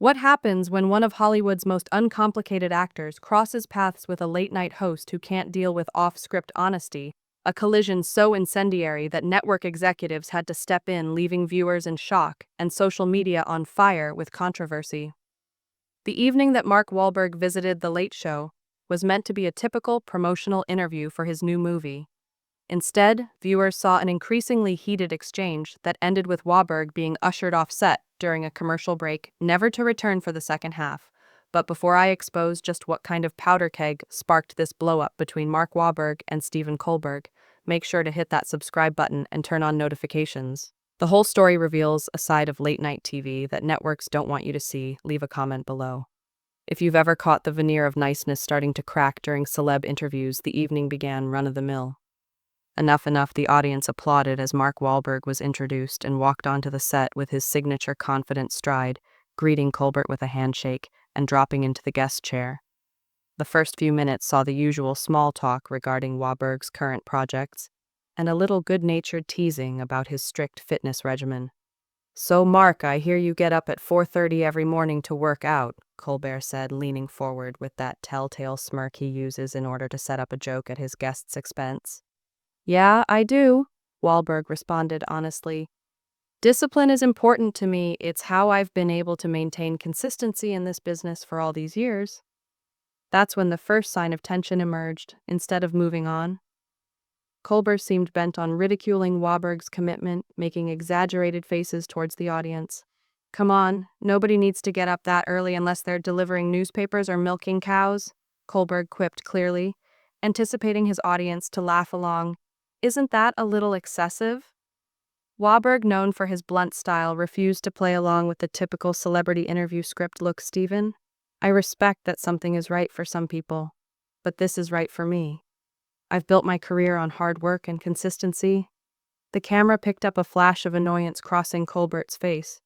What happens when one of Hollywood's most uncomplicated actors crosses paths with a late-night host who can't deal with off-script honesty? A collision so incendiary that network executives had to step in, leaving viewers in shock and social media on fire with controversy. The evening that Mark Wahlberg visited The Late Show was meant to be a typical promotional interview for his new movie. Instead, viewers saw an increasingly heated exchange that ended with Wahlberg being ushered off set during a commercial break, never to return for the second half. But before I expose just what kind of powder keg sparked this blow-up between Mark Wahlberg and Stephen Colbert, make sure to hit that subscribe button and turn on notifications. The whole story reveals a side of late-night TV that networks don't want you to see. Leave a comment below. If you've ever caught the veneer of niceness starting to crack during celeb interviews, the evening began run-of-the-mill. Enough, the audience applauded as Mark Wahlberg was introduced and walked onto the set with his signature confident stride, greeting Colbert with a handshake and dropping into the guest chair. The first few minutes saw the usual small talk regarding Wahlberg's current projects and a little good-natured teasing about his strict fitness regimen. "So, Mark, I hear you get up at 4:30 every morning to work out," Colbert said, leaning forward with that telltale smirk he uses in order to set up a joke at his guest's expense. "Yeah, I do," Wahlberg responded honestly. "Discipline is important to me. It's how I've been able to maintain consistency in this business for all these years." That's when the first sign of tension emerged, instead of moving on. Colbert seemed bent on ridiculing Wahlberg's commitment, making exaggerated faces towards the audience. "Come on, nobody needs to get up that early unless they're delivering newspapers or milking cows," Colbert quipped clearly, anticipating his audience to laugh along. "Isn't that a little excessive?" Wahlberg, known for his blunt style, refused to play along with the typical celebrity interview script. "Look, Stephen, I respect that something is right for some people, but this is right for me. I've built my career on hard work and consistency." The camera picked up a flash of annoyance crossing Colbert's face.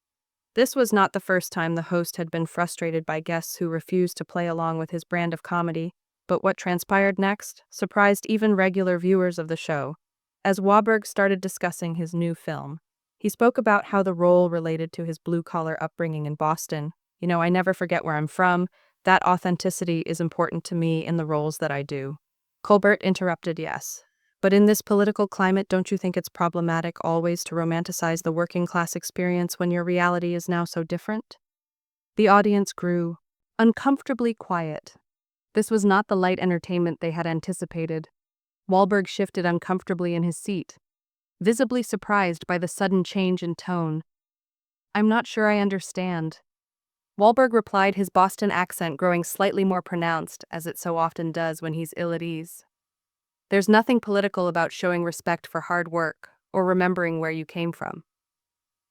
This was not the first time the host had been frustrated by guests who refused to play along with his brand of comedy, but what transpired next surprised even regular viewers of the show. As Wahlberg started discussing his new film, he spoke about how the role related to his blue-collar upbringing in Boston. "I never forget where I'm from. That authenticity is important to me in the roles that I do." Colbert interrupted, "Yes. But in this political climate, don't you think it's problematic always to romanticize the working-class experience when your reality is now so different?" The audience grew uncomfortably quiet. This was not the light entertainment they had anticipated. Wahlberg shifted uncomfortably in his seat, visibly surprised by the sudden change in tone. "I'm not sure I understand." Wahlberg replied, his Boston accent growing slightly more pronounced, as it so often does when he's ill at ease. "There's nothing political about showing respect for hard work or remembering where you came from."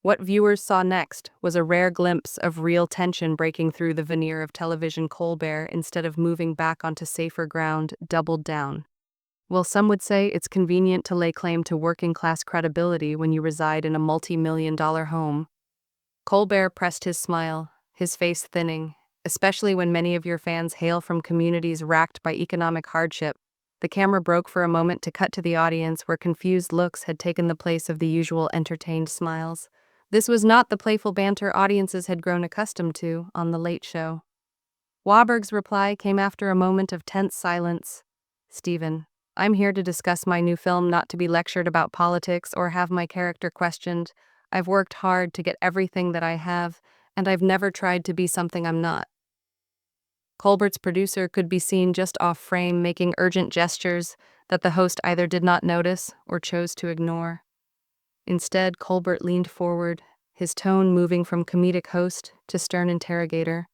What viewers saw next was a rare glimpse of real tension breaking through the veneer of television. Colbert, instead of moving back onto safer ground, doubled down. "Well, some would say it's convenient to lay claim to working-class credibility when you reside in a multi-million-dollar home." Colbert pressed his smile, his face thinning, "Especially when many of your fans hail from communities racked by economic hardship." The camera broke for a moment to cut to the audience, where confused looks had taken the place of the usual entertained smiles. This was not the playful banter audiences had grown accustomed to on The Late Show. Wahlberg's reply came after a moment of tense silence. "Stephen, I'm here to discuss my new film, not to be lectured about politics or have my character questioned. I've worked hard to get everything that I have, and I've never tried to be something I'm not." Colbert's producer could be seen just off frame making urgent gestures that the host either did not notice or chose to ignore. Instead, Colbert leaned forward, his tone moving from comedic host to stern interrogator.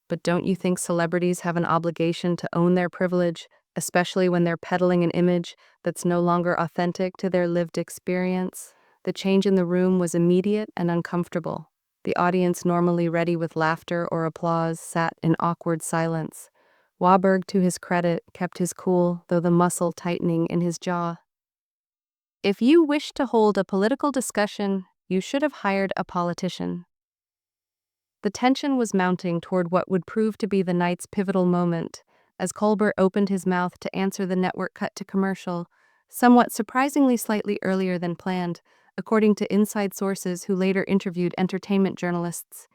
"But don't you think celebrities have an obligation to own their privilege, especially when they're peddling an image that's no longer authentic to their lived experience?" The change in the room was immediate and uncomfortable. The audience, normally ready with laughter or applause, sat in awkward silence. Wahlberg, to his credit, kept his cool, though the muscle tightening in his jaw. "If you wish to hold a political discussion, you should have hired a politician." The tension was mounting toward what would prove to be the night's pivotal moment, as Colbert opened his mouth to answer the network cut to commercial, somewhat surprisingly slightly earlier than planned, according to inside sources who later interviewed entertainment journalists.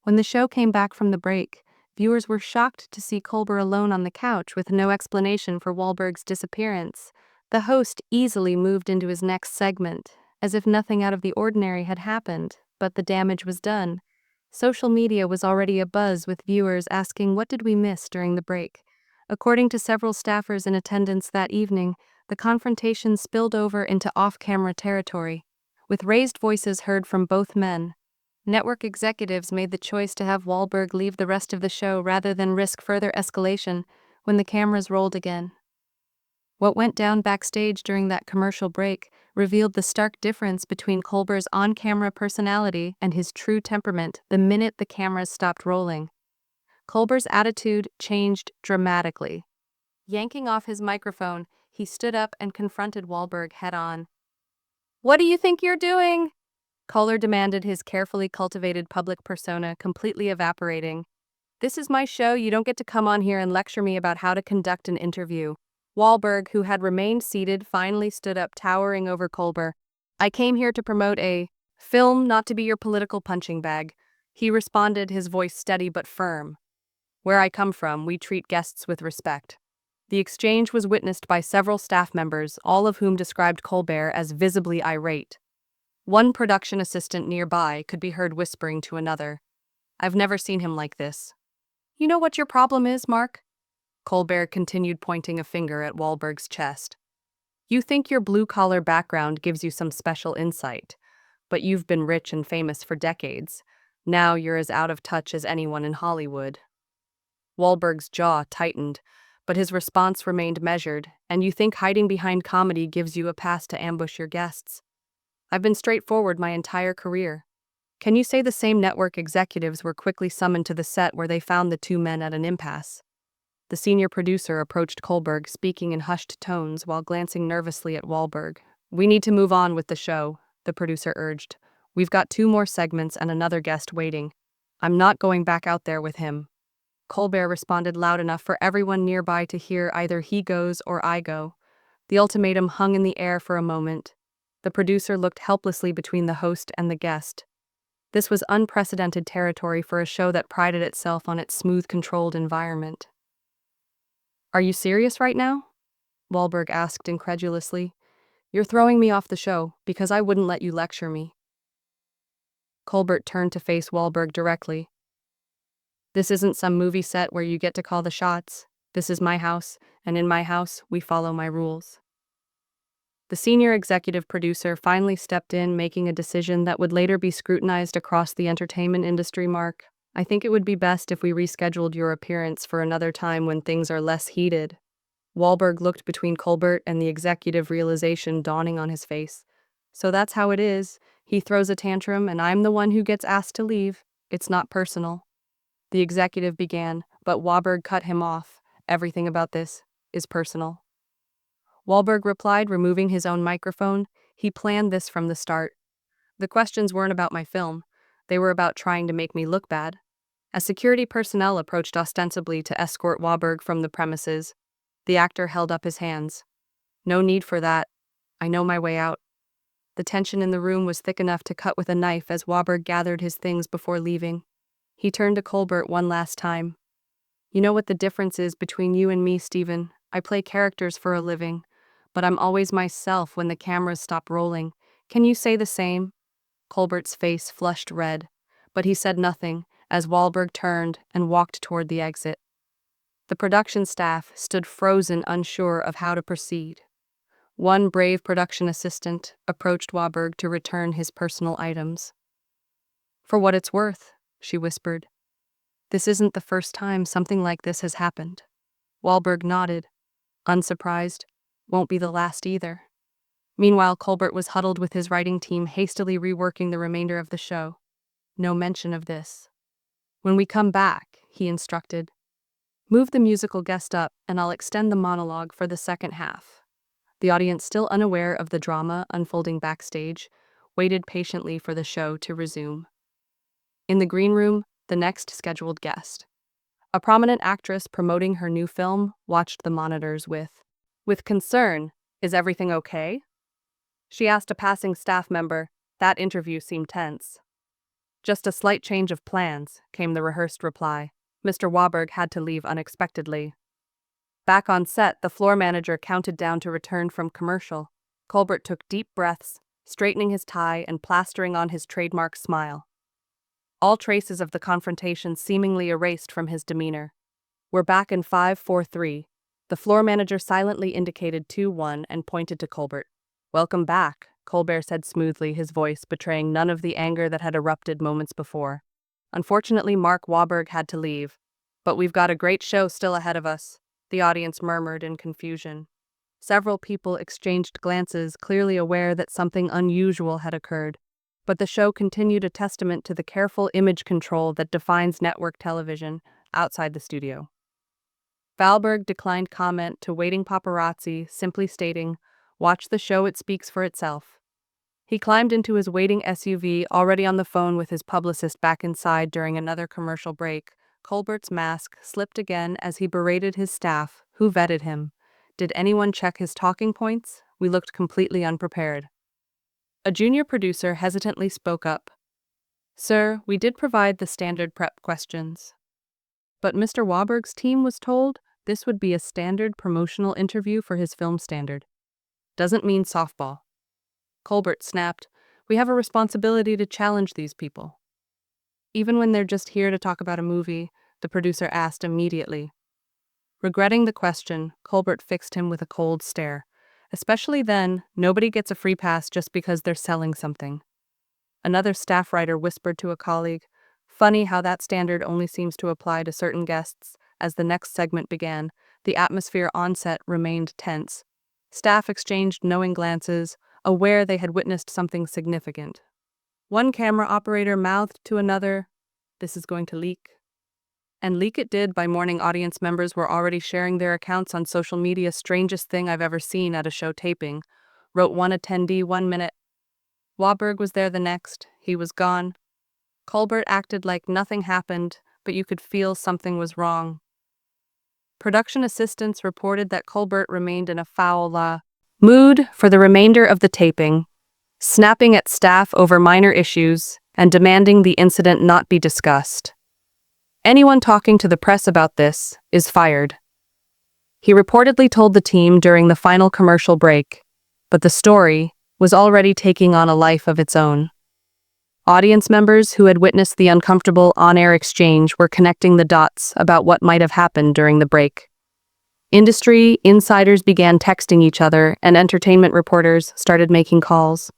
When the show came back from the break, viewers were shocked to see Colbert alone on the couch with no explanation for Wahlberg's disappearance. The host easily moved into his next segment, as if nothing out of the ordinary had happened, but the damage was done. Social media was already abuzz with viewers asking what did we miss during the break. According to several staffers in attendance that evening, the confrontation spilled over into off-camera territory, with raised voices heard from both men. Network executives made the choice to have Wahlberg leave the rest of the show rather than risk further escalation when the cameras rolled again. What went down backstage during that commercial break revealed the stark difference between Colbert's on-camera personality and his true temperament the minute the cameras stopped rolling. Colbert's attitude changed dramatically. Yanking off his microphone, he stood up and confronted Wahlberg head-on. "What do you think you're doing?" Colbert demanded, his carefully cultivated public persona completely evaporating. "This is my show, you don't get to come on here and lecture me about how to conduct an interview." Wahlberg, who had remained seated, finally stood up, towering over Colbert. "I came here to promote a film, not to be your political punching bag," he responded, his voice steady but firm. "Where I come from, we treat guests with respect." The exchange was witnessed by several staff members, all of whom described Colbert as visibly irate. One production assistant nearby could be heard whispering to another, "I've never seen him like this." "You know what your problem is, Mark?" Colbert continued, pointing a finger at Wahlberg's chest. "You think your blue-collar background gives you some special insight, but you've been rich and famous for decades. Now you're as out of touch as anyone in Hollywood." Wahlberg's jaw tightened, but his response remained measured. "And you think hiding behind comedy gives you a pass to ambush your guests? I've been straightforward my entire career." "Can you say the same?" Network executives were quickly summoned to the set where they found the two men at an impasse. The senior producer approached Colbert, speaking in hushed tones while glancing nervously at Wahlberg. "We need to move on with the show," the producer urged. "We've got 2 more segments and another guest waiting." "I'm not going back out there with him." Colbert responded loud enough for everyone nearby to hear, "Either he goes or I go." The ultimatum hung in the air for a moment. The producer looked helplessly between the host and the guest. This was unprecedented territory for a show that prided itself on its smooth, controlled environment. "Are you serious right now?" Wahlberg asked incredulously. "You're throwing me off the show because I wouldn't let you lecture me." Colbert turned to face Wahlberg directly. "This isn't some movie set where you get to call the shots. This is my house, and in my house, we follow my rules." The senior executive producer finally stepped in, making a decision that would later be scrutinized across the entertainment industry. "Mark, I think it would be best if we rescheduled your appearance for another time when things are less heated." Wahlberg looked between Colbert and the executive, realization dawning on his face. "So that's how it is. He throws a tantrum and I'm the one who gets asked to leave. It's not personal." The executive began, but Wahlberg cut him off. "Everything about this is personal." Wahlberg replied, removing his own microphone. "He planned this from the start. The questions weren't about my film. They were about trying to make me look bad." As security personnel approached ostensibly to escort Wahlberg from the premises, the actor held up his hands. "No need for that. I know my way out." The tension in the room was thick enough to cut with a knife as Wahlberg gathered his things before leaving. He turned to Colbert one last time. "You know what the difference is between you and me, Stephen? I play characters for a living, but I'm always myself when the cameras stop rolling. Can you say the same?" Colbert's face flushed red, but he said nothing as Wahlberg turned and walked toward the exit. The production staff stood frozen, unsure of how to proceed. One brave production assistant approached Wahlberg to return his personal items. "For what it's worth," she whispered. "This isn't the first time something like this has happened." Wahlberg nodded, unsurprised. "Won't be the last either." Meanwhile, Colbert was huddled with his writing team, hastily reworking the remainder of the show. "No mention of this. When we come back," he instructed, "move the musical guest up and I'll extend the monologue for the second half." The audience, still unaware of the drama unfolding backstage, waited patiently for the show to resume. In the green room, the next scheduled guest, a prominent actress promoting her new film, watched the monitors with concern. "Is everything okay?" she asked a passing staff member. That interview seemed tense. Just a slight change of plans, came the rehearsed reply. Mr. Wahlberg had to leave unexpectedly. Back on set, the floor manager counted down to return from commercial. Colbert took deep breaths, straightening his tie and plastering on his trademark smile. All traces of the confrontation seemingly erased from his demeanor. "We're back in 5-4-3. The floor manager silently indicated 2-1 and pointed to Colbert. "Welcome back," Colbert said smoothly, his voice betraying none of the anger that had erupted moments before. Unfortunately, Mark Wahlberg had to leave. "But we've got a great show still ahead of us," the audience murmured in confusion. Several people exchanged glances, clearly aware that something unusual had occurred. But the show continued, a testament to the careful image control that defines network television outside the studio. Wahlberg declined comment to waiting paparazzi, simply stating, "Watch the show, it speaks for itself." He climbed into his waiting SUV, already on the phone with his publicist back inside during another commercial break. Colbert's mask slipped again as he berated his staff, who vetted him. "Did anyone check his talking points? We looked completely unprepared." A junior producer hesitantly spoke up. "Sir, we did provide the standard prep questions." But Mr. Wahlberg's team was told this would be a standard promotional interview for his film standard. "Doesn't mean softball." Colbert snapped, "We have a responsibility to challenge these people." "Even when they're just here to talk about a movie?" the producer asked immediately. Regretting the question, Colbert fixed him with a cold stare. "Especially then, nobody gets a free pass just because they're selling something." Another staff writer whispered to a colleague, "Funny how that standard only seems to apply to certain guests." As the next segment began, the atmosphere on set remained tense. Staff exchanged knowing glances, aware they had witnessed something significant. One camera operator mouthed to another, "This is going to leak." And leak it did. By morning, audience members were already sharing their accounts on social media. "Strangest thing I've ever seen at a show taping," wrote one attendee 1 minute. Wahlberg was there the next. He was gone. Colbert acted like nothing happened, but you could feel something was wrong. Production assistants reported that Colbert remained in a foul mood for the remainder of the taping, snapping at staff over minor issues and demanding the incident not be discussed. "Anyone talking to the press about this is fired," he reportedly told the team during the final commercial break, but the story was already taking on a life of its own. Audience members who had witnessed the uncomfortable on-air exchange were connecting the dots about what might have happened during the break. Industry insiders began texting each other, and entertainment reporters started making calls.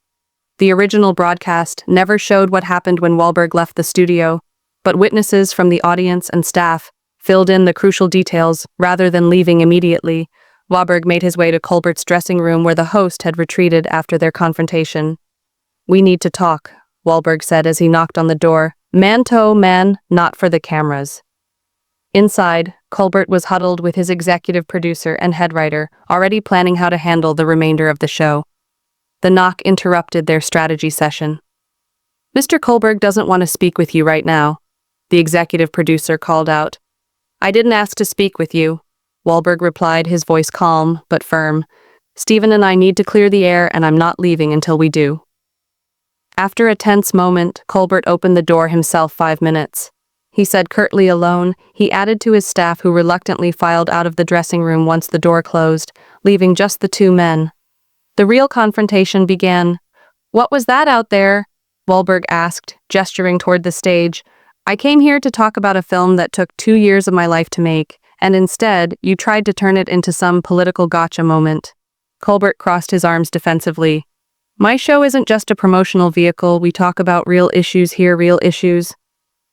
The original broadcast never showed what happened when Wahlberg left the studio, but witnesses from the audience and staff filled in the crucial details rather than leaving immediately. Wahlberg made his way to Colbert's dressing room where the host had retreated after their confrontation. "We need to talk," Wahlberg said as he knocked on the door. "Man to man, not for the cameras." Inside, Colbert was huddled with his executive producer and head writer, already planning how to handle the remainder of the show. The knock interrupted their strategy session. "Mr. Colbert doesn't want to speak with you right now," the executive producer called out. "I didn't ask to speak with you," Wahlberg replied, his voice calm but firm. "Steven and I need to clear the air, and I'm not leaving until we do." After a tense moment, Colbert opened the door himself. 5 minutes. He said curtly. "Alone," he added to his staff, who reluctantly filed out of the dressing room once the door closed, leaving just the two men. The real confrontation began. "What was that out there?" Wahlberg asked, gesturing toward the stage. "I came here to talk about a film that took 2 years of my life to make, and instead, you tried to turn it into some political gotcha moment." Colbert crossed his arms defensively. "My show isn't just a promotional vehicle. We talk about real issues here, real issues."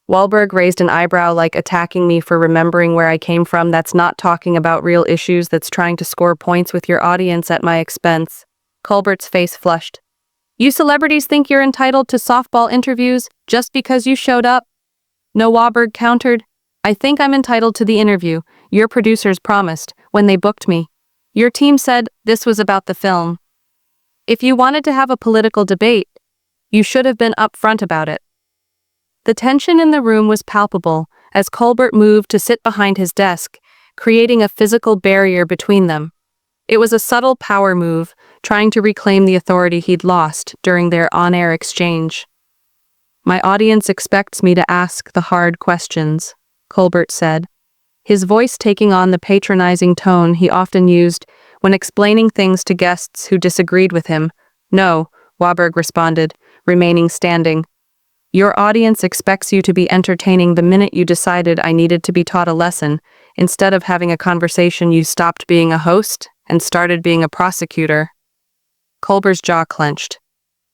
Wahlberg raised an eyebrow, like attacking me for remembering where I came from. "That's not talking about real issues, that's trying to score points with your audience at my expense." Colbert's face flushed. "You celebrities think you're entitled to softball interviews just because you showed up?" "No," Wahlberg countered. "I think I'm entitled to the interview your producers promised when they booked me. Your team said this was about the film. If you wanted to have a political debate, you should have been upfront about it." The tension in the room was palpable as Colbert moved to sit behind his desk, creating a physical barrier between them. It was a subtle power move, trying to reclaim the authority he'd lost during their on-air exchange. My audience expects me to ask the hard questions, Colbert said, his voice taking on the patronizing tone he often used when explaining things to guests who disagreed with him. No, Wahlberg responded, remaining standing. Your audience expects you to be entertaining the minute you decided I needed to be taught a lesson. Instead of having a conversation, you stopped being a host and started being a prosecutor. Colbert's jaw clenched.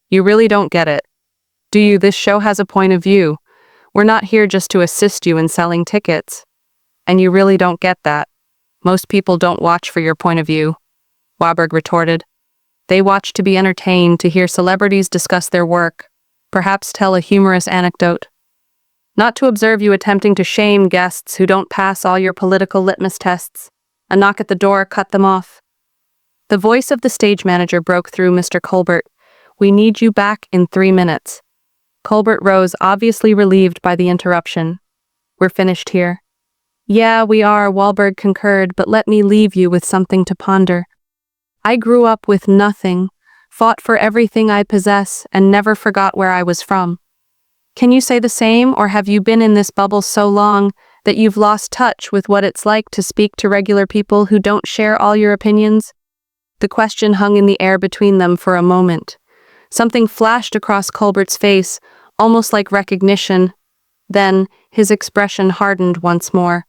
You really don't get it. Do you? This show has a point of view. We're not here just to assist you in selling tickets. And you really don't get that. Most people don't watch for your point of view, Wahlberg retorted. They watch to be entertained, to hear celebrities discuss their work, perhaps tell a humorous anecdote. Not to observe you attempting to shame guests who don't pass all your political litmus tests. A knock at the door cut them off. The voice of the stage manager broke through. Mr. Colbert, we need you back in 3 minutes. Colbert rose, obviously relieved by the interruption. We're finished here. Yeah, we are, Wahlberg concurred, but let me leave you with something to ponder. I grew up with nothing, fought for everything I possess, and never forgot where I was from. Can you say the same, or have you been in this bubble so long that you've lost touch with what it's like to speak to regular people who don't share all your opinions? The question hung in the air between them for a moment. Something flashed across Colbert's face, almost like recognition. Then, his expression hardened once more.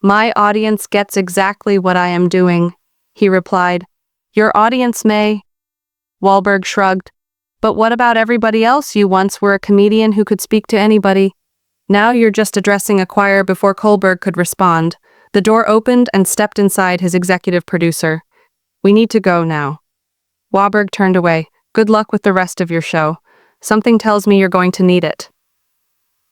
My audience gets exactly what I am doing, he replied. Your audience may. Wahlberg shrugged. But what about everybody else? You once were a comedian who could speak to anybody. Now you're just addressing a choir. Before Colbert could respond, the door opened and stepped inside his executive producer. We need to go now. Wahlberg turned away. Good luck with the rest of your show. Something tells me you're going to need it.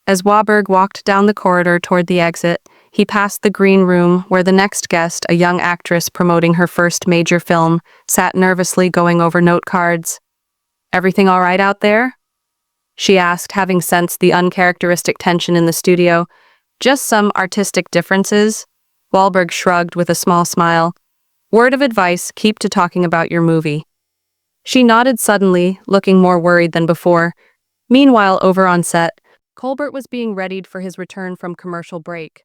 As Wahlberg walked down the corridor toward the exit, he passed the green room where the next guest, a young actress promoting her first major film, sat nervously going over note cards. Everything all right out there? She asked, having sensed the uncharacteristic tension in the studio. Just some artistic differences? Wahlberg shrugged with a small smile. Word of advice, keep to talking about your movie. She nodded suddenly, looking more worried than before. Meanwhile, over on set, Colbert was being readied for his return from commercial break.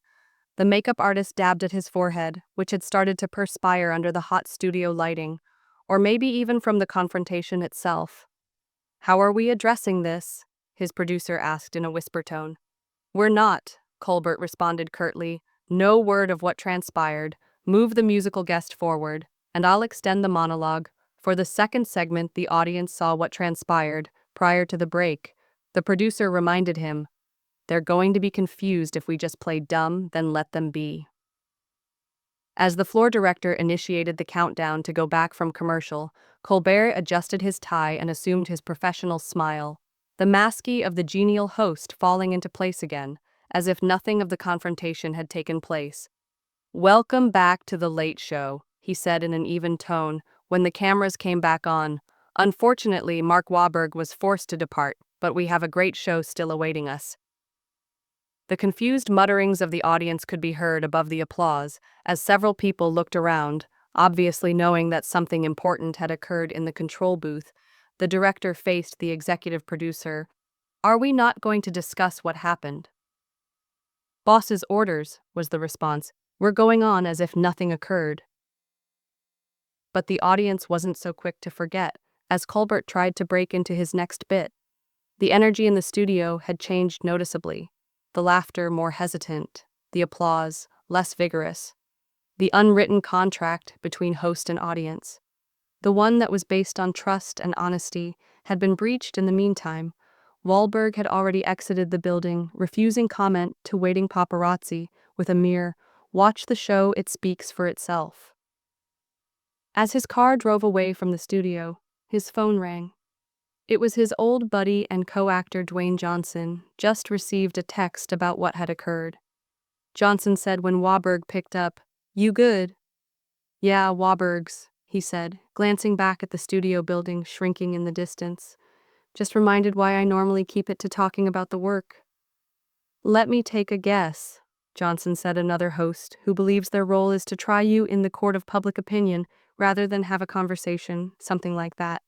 The makeup artist dabbed at his forehead, which had started to perspire under the hot studio lighting, or maybe even from the confrontation itself. How are we addressing this? His producer asked in a whisper tone. We're not, Colbert responded curtly. No word of what transpired. Move the musical guest forward, and I'll extend the monologue. For the second segment, the audience saw what transpired prior to the break. The producer reminded him, they're going to be confused if we just play dumb, then let them be. As the floor director initiated the countdown to go back from commercial, Colbert adjusted his tie and assumed his professional smile, the maske of the genial host falling into place again, as if nothing of the confrontation had taken place. Welcome back to The Late Show, he said in an even tone, when the cameras came back on. Unfortunately, Mark Wahlberg was forced to depart, but we have a great show still awaiting us. The confused mutterings of the audience could be heard above the applause, as several people looked around, obviously knowing that something important had occurred in the control booth. The director faced the executive producer. Are we not going to discuss what happened? Boss's orders, was the response. We're going on as if nothing occurred. But the audience wasn't so quick to forget, as Colbert tried to break into his next bit. The energy in the studio had changed noticeably. The laughter more hesitant, the applause less vigorous. The unwritten contract between host and audience, the one that was based on trust and honesty, had been breached in the meantime. Wahlberg had already exited the building, refusing comment to waiting paparazzi with a mere, "Watch the show, it speaks for itself." As his car drove away from the studio, his phone rang. It was his old buddy and co-actor Dwayne Johnson, just received a text about what had occurred. Johnson said when Wahlberg picked up, "You good?" "Yeah, Wahlberg's," he said, glancing back at the studio building shrinking in the distance. "Just reminded why I normally keep it to talking about the work." "Let me take a guess," Johnson said, another host, who believes their role is to try you in the court of public opinion rather than have a conversation, something like that.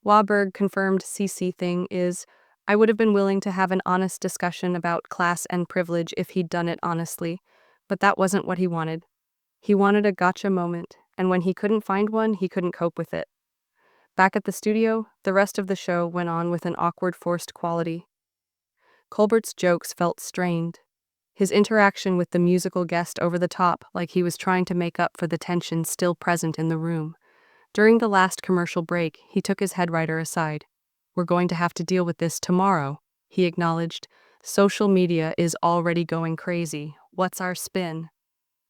Wahlberg confirmed CC thing is, I would have been willing to have an honest discussion about class and privilege if he'd done it honestly, but that wasn't what he wanted. He wanted a gotcha moment, and when he couldn't find one, he couldn't cope with it. Back at the studio, the rest of the show went on with an awkward, forced quality. Colbert's jokes felt strained. His interaction with the musical guest over the top, like he was trying to make up for the tension still present in the room. During the last commercial break, he took his head writer aside. "We're going to have to deal with this tomorrow," he acknowledged. "Social media is already going crazy. What's our spin?"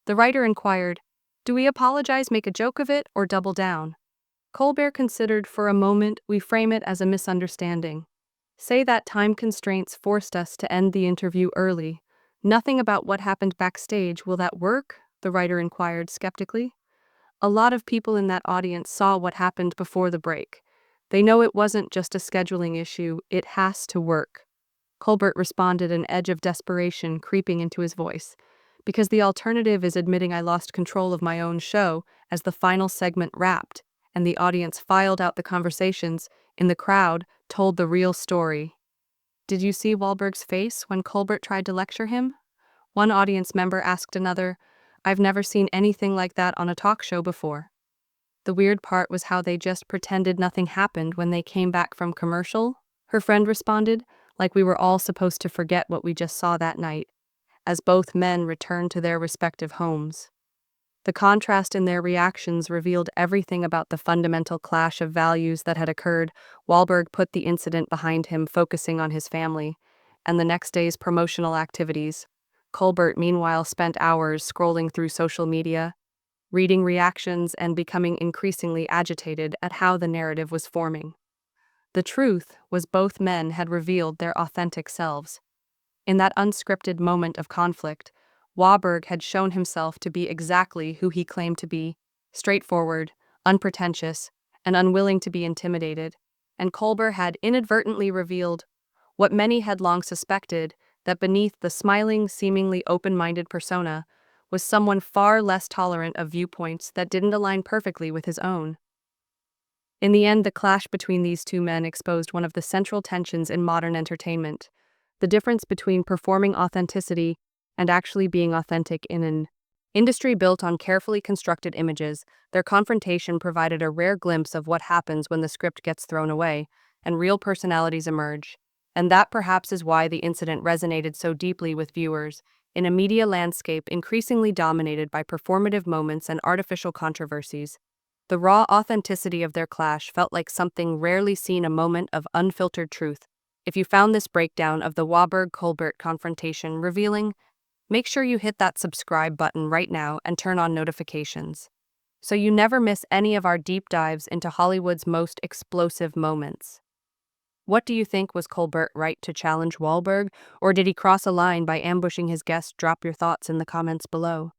The writer inquired, "Do we apologize, make a joke of it, or double down?" Colbert considered for a moment. "We frame it as a misunderstanding. Say that time constraints forced us to end the interview early. Nothing about what happened backstage. Will that work?" the writer inquired skeptically. "A lot of people in that audience saw what happened before the break. They know it wasn't just a scheduling issue. It has to work." Colbert responded, an edge of desperation creeping into his voice. "Because the alternative is admitting I lost control of my own show." As the final segment wrapped, and the audience filed out the conversations, in the crowd told the real story. Did you see Wahlberg's face when Colbert tried to lecture him? One audience member asked another, "I've never seen anything like that on a talk show before." The weird part was how they just pretended nothing happened when they came back from commercial, her friend responded, like we were all supposed to forget what we just saw that night, as both men returned to their respective homes. The contrast in their reactions revealed everything about the fundamental clash of values that had occurred. Wahlberg put the incident behind him, focusing on his family and the next day's promotional activities. Colbert, meanwhile, spent hours scrolling through social media, reading reactions and becoming increasingly agitated at how the narrative was forming. The truth was both men had revealed their authentic selves. In that unscripted moment of conflict, Wahlberg had shown himself to be exactly who he claimed to be: straightforward, unpretentious, and unwilling to be intimidated. And Colbert had inadvertently revealed what many had long suspected, that beneath the smiling, seemingly open-minded persona was someone far less tolerant of viewpoints that didn't align perfectly with his own. In the end, the clash between these two men exposed one of the central tensions in modern entertainment: the difference between performing authenticity and actually being authentic. In an industry built on carefully constructed images, their confrontation provided a rare glimpse of what happens when the script gets thrown away and real personalities emerge. And that perhaps is why the incident resonated so deeply with viewers. In a media landscape increasingly dominated by performative moments and artificial controversies, the raw authenticity of their clash felt like something rarely seen, a moment of unfiltered truth. If you found this breakdown of the Wahlberg-Colbert confrontation revealing, make sure you hit that subscribe button right now and turn on notifications, so you never miss any of our deep dives into Hollywood's most explosive moments. What do you think? Was Colbert right to challenge Wahlberg, or did he cross a line by ambushing his guest? Drop your thoughts in the comments below.